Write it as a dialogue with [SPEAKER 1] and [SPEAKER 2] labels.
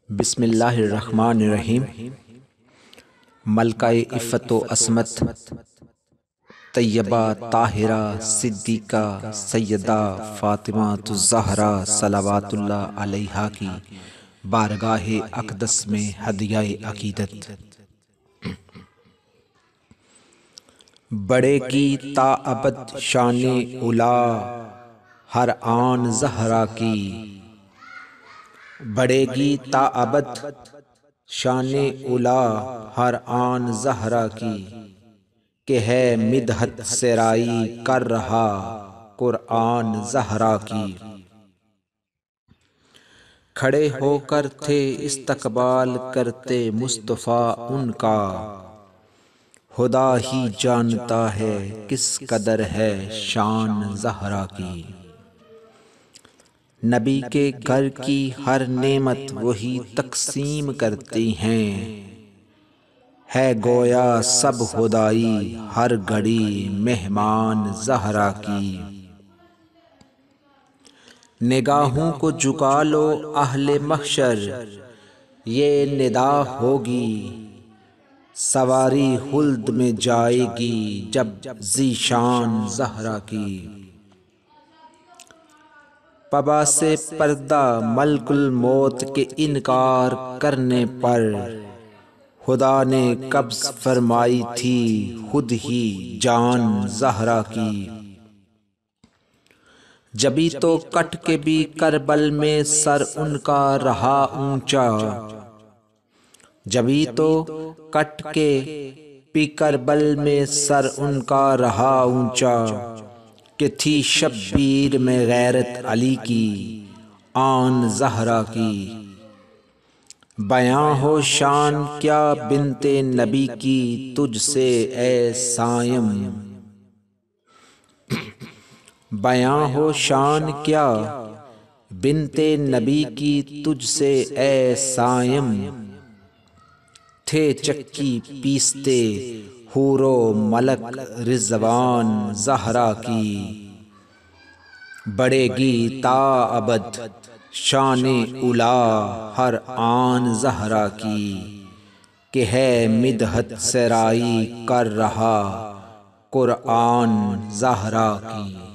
[SPEAKER 1] بسم اللہ الرحمن الرحیم۔ ملکہ عفت و عصمت طیبہ طاہرہ صدیقہ سیدہ فاطمہ الزہرا صلوات اللہ علیہا کی بارگاہ اقدس میں ہدیہ عقیدت۔ بڑھے گی تا ابد شان اولی ہر آن زہرا کی، بڑھے گی تا ابد شان اولی ہر آن زہرا کی، کہ ہے مدحت سرائی کر رہا قرآن زہرا کی۔ کھڑے ہو کر تھے استقبال کرتے مصطفیٰ ان کا، خدا ہی جانتا ہے کس قدر ہے شان زہرا کی۔ نبی کے گھر کی ہر نعمت وہی تقسیم کرتی ہیں، ہے گویا سب خدائی ہر گھڑی مہمان زہرا کی۔ نگاہوں کو جھکا لو اہل محشر یہ ندا ہوگی، سواری خلد میں جائے گی جب ذیشان زہرا کی۔ پبا سے پردہ ملک الموت کے انکار کرنے پر، خدا نے قبض فرمائی تھی خود ہی جان زہرا کی۔ جبھی تو کٹ کے بھی کربل میں سر ان کا رہا اونچا، جبھی تو کٹ کے بھی کربل میں سر ان کا رہا اونچا، کہ تھی شبیر میں غیرت علی کی آن زہرا کی۔ بیاں ہو شان کیا بنت نبی کی تجھ سے اے صائم، بیاں ہو شان کیا بنت نبی کی تجھ سے اے صائم، تھے چکی پیستے حور و ملک رضوان زہرا کی۔ بڑھے گی تا ابد شان اولی ہر آن زہرا کی، کہ ہے مدحت سرائی کر رہا قرآن زہرا کی۔